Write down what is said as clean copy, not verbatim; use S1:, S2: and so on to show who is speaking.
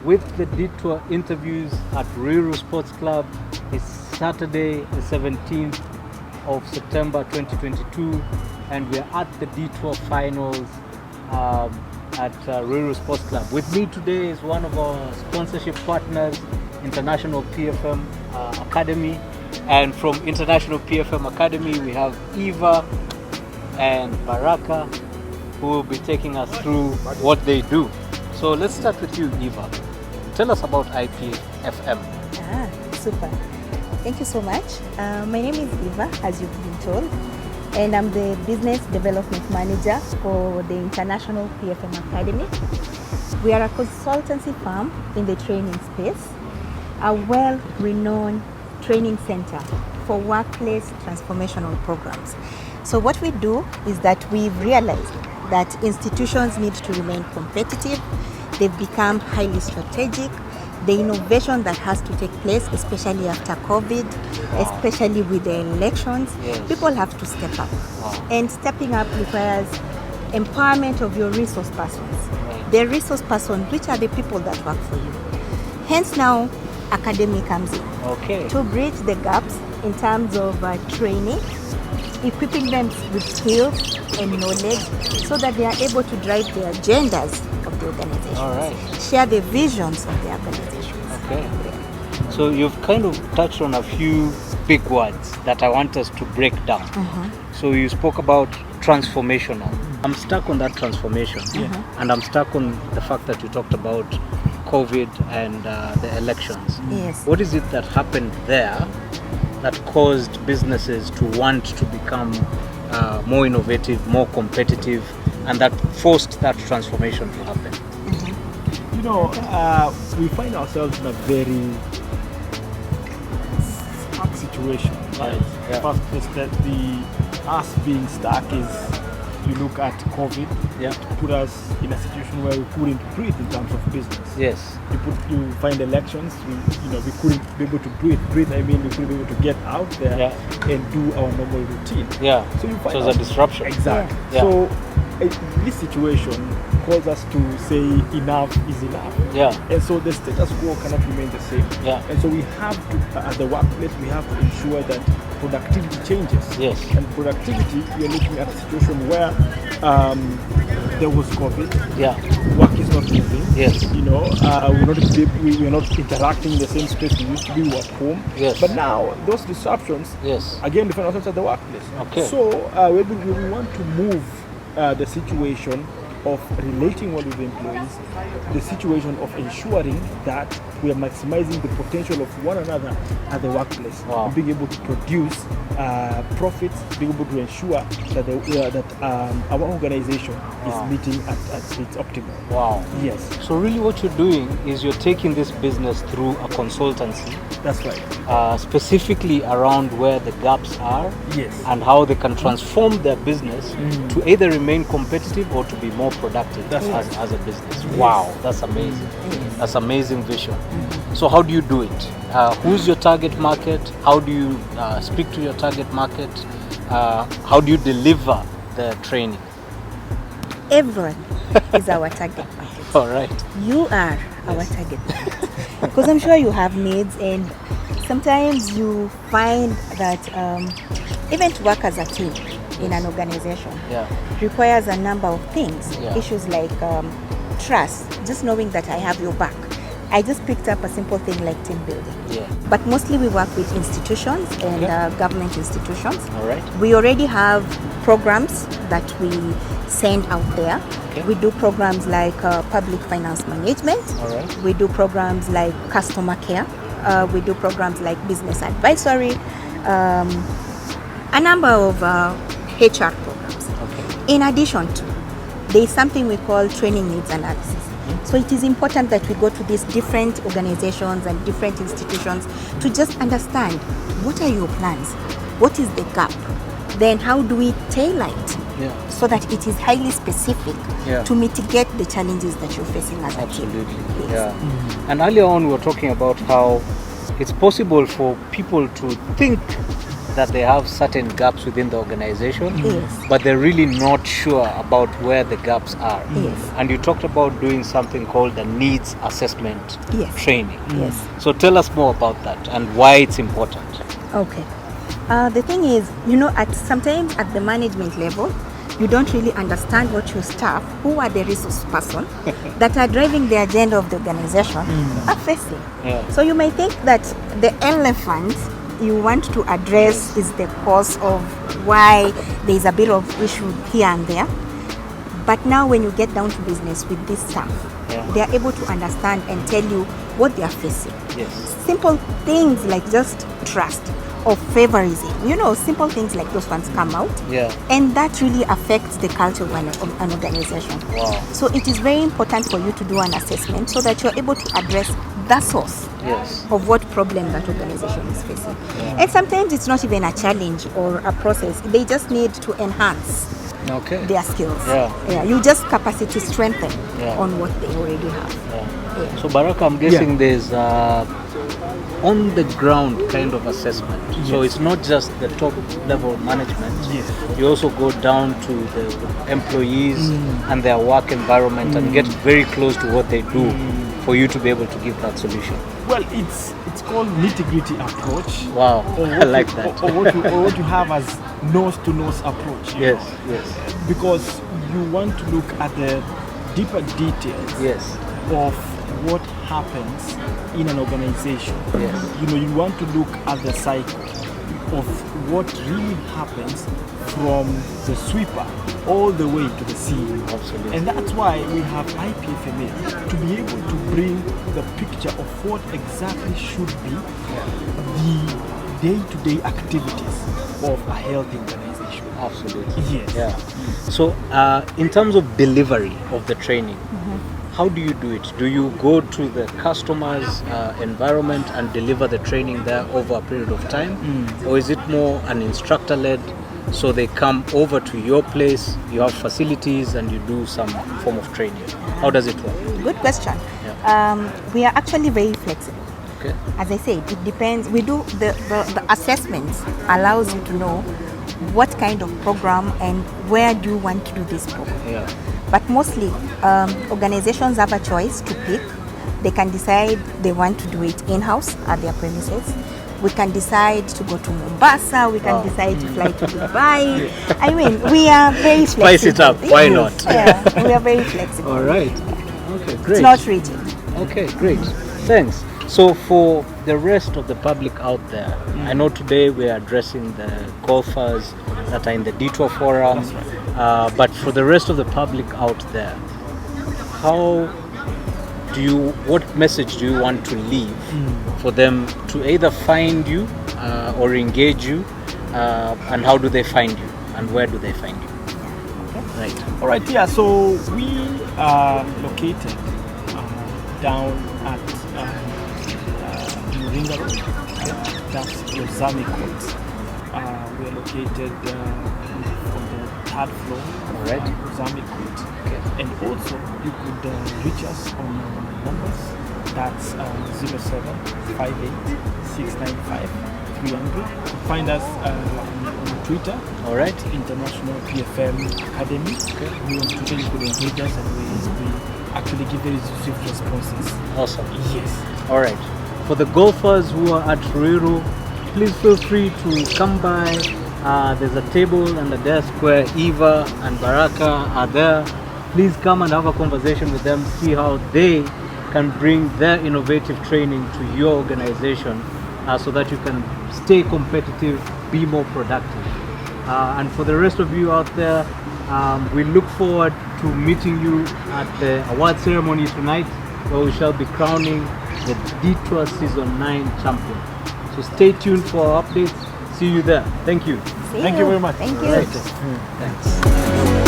S1: with the Detour interviews at Ruiru Sports Club. It's Saturday, the 17th of September 2022, and we're at the Detour finals at Ruiru Sports Club. With me today is one of our sponsorship partners, International PFM Academy. And from International PFM Academy, we have Eva and Baraka, who will be taking us through what they do. So let's start with you, Eva. Tell us about IPFM.
S2: Super. Thank you so much. My name is Eva, as you've been told, and I'm the Business Development Manager for the International PFM Academy. We are a consultancy firm in the training space, a well-renowned training center for workplace transformational programs. So what we do is that we've realized that institutions need to remain competitive. They've become highly strategic. The innovation that has to take place, especially after COVID, especially with the elections, people have to step up. And stepping up requires empowerment of your resource persons. The resource persons, which are the people that work for you. Hence now, Academy comes in to bridge the gaps in terms of training, equipping them with skills and knowledge so that they are able to drive the agendas of the organization, share the visions of the organization.
S1: So you've kind of touched on a few big words that I want us to break down. So you spoke about transformational. I'm stuck on that transformation, and I'm stuck on the fact that you talked about COVID and the elections. What is it that happened there that caused businesses to want to become more innovative, more competitive, and that forced that transformation to happen?
S3: You know, we find ourselves in a very stuck situation, right? First is that us being stuck is, you look at COVID, it put us in a situation where we couldn't breathe in terms of business. You find elections, we couldn't be able to breathe. I mean, we couldn't be able to get out there and do our normal routine. So you find
S1: so it's a disruption.
S3: Exactly. So this situation calls us to say enough is enough. And so the status quo cannot remain the same. And so we have to, at the workplace, we have to ensure that productivity changes. And productivity, we are looking at a situation where there was COVID. Work is not moving. We're not interacting in the same space we used to be. We were at home. But now those disruptions again define ourselves at the workplace. So we want to move the situation of relating well with the employees, the situation of ensuring that we are maximizing the potential of one another at the workplace, and being able to produce profits, being able to ensure that our organization is meeting at its optimal.
S1: So really what you're doing is you're taking this business through a consultancy.
S3: That's right.
S1: Specifically around where the gaps are and how they can transform their business to either remain competitive or to be more productive as a business. Wow, that's amazing. That's amazing vision. So how do you do it? Who's your target market? How do you speak to your target market? How do you deliver the training?
S2: Everyone is our target market. You are our target market. Because I'm sure you have needs, and sometimes you find that even to work as a team in an organization requires a number of things. Issues like trust, just knowing that I have your back. I just picked up a simple thing like team building. But mostly we work with institutions and government institutions. We already have programs that we send out there. We do programs like public finance management. We do programs like customer care. We do programs like business advisory. A number of HR programs. In addition to, there is something we call training needs analysis. So it is important that we go to these different organizations and different institutions to just understand what are your plans, what is the gap, then how do we tailor it so that it is highly specific to mitigate the challenges that you're facing as a team.
S1: And earlier on we were talking about how it's possible for people to think that they have certain gaps within the organization,
S2: Yes.
S1: but they're really not sure about where the gaps are.
S2: Yes.
S1: And you talked about doing something called the needs assessment
S2: Yes.
S1: training.
S2: Yes.
S1: So tell us more about that and why it's important.
S2: Okay. The thing is, sometimes at the management level, you don't really understand what your staff, who are the resource person that are driving the agenda of the organization, are facing.
S1: Yeah.
S2: So you may think that the elephant you want to address is the cause of why there is a bit of issue here and there. But now when you get down to business with this staff, they are able to understand and tell you what they are facing.
S1: Yes.
S2: Simple things like just trust or favorism, simple things like those ones come out.
S1: Yeah.
S2: And that really affects the culture of an organization.
S1: Wow.
S2: So it is very important for you to do an assessment so that you're able to address the source of what problem that organization is facing.
S1: Yeah.
S2: And sometimes it's not even a challenge or a process. They just need to enhance their skills. Yeah. You just capacity strengthen on what they already have. Yeah.
S1: So Baraka, I'm guessing there's on the ground kind of assessment. Yes. So it's not just the top level management. Yes. You also go down to the employees and their work environment and get very close to what they do for you to be able to give that solution.
S3: Well, it's called nitty-gritty approach.
S1: Wow, I like that.
S3: Or what you have as nose-to-nose approach.
S1: Yes.
S3: Because you want to look at the deeper details of what happens in an organization.
S1: Yes.
S3: You want to look at the cycle of what really happens from the sweeper all the way to the CEO.
S1: Absolutely.
S3: And that's why we have IPFMA, to be able to bring the picture of what exactly should be the day-to-day activities of a healthy organization.
S1: Absolutely.
S3: Yes.
S1: Yeah. So in terms of delivery of the training, how do you do it? Do you go to the customer's environment and deliver the training there over a period of time? Or is it more an instructor-led, so they come over to your place, you have facilities and you do some form of training? How does it work?
S2: Good question. We are actually very flexible.
S1: Okay.
S2: As I said, it depends. We do the assessments allows you to know what kind of program and where do you want to do this program.
S1: Yeah.
S2: But mostly, organizations have a choice to pick. They can decide they want to do it in-house at their premises. We can decide to go to Mombasa. We can decide to fly to Dubai. I mean, we are very flexible.
S1: Spice it up. Why not?
S2: Yeah, we are very flexible.
S1: All right. Okay, great.
S2: It's not rigid.
S1: Okay, great. Thanks. So for the rest of the public out there, I know today we are addressing the golfers that are in the Detour forum.
S3: That's right.
S1: But for the rest of the public out there, what message do you want to leave for them to either find you or engage you, and how do they find you and where do they find you?
S2: Okay.
S1: Right.
S3: All right, yeah, so we are located down at Moringa Road. That's Rosami Court. We are located on the third floor.
S1: All right.
S3: Rosami Court.
S1: Okay.
S3: And also, you could reach us on our numbers. That's 0758 695 300. Find us on Twitter.
S1: All right.
S3: International PFM Academy.
S1: Okay.
S3: We on Twitter, you could engage us, and we actually give very swift responses.
S1: Awesome.
S3: Yes.
S1: All right. For the golfers who are at Ruiru, please feel free to come by. There's a table and a desk where Eva and Baraka are there. Please come and have a conversation with them, see how they can bring their innovative training to your organization so that you can stay competitive, be more productive. And for the rest of you out there, we look forward to meeting you at the award ceremony tonight, where we shall be crowning the Detour Season 9 champion. So stay tuned for our updates. See you there. Thank you.
S3: Thank you very much.
S2: Thank you.
S1: Right. Thanks.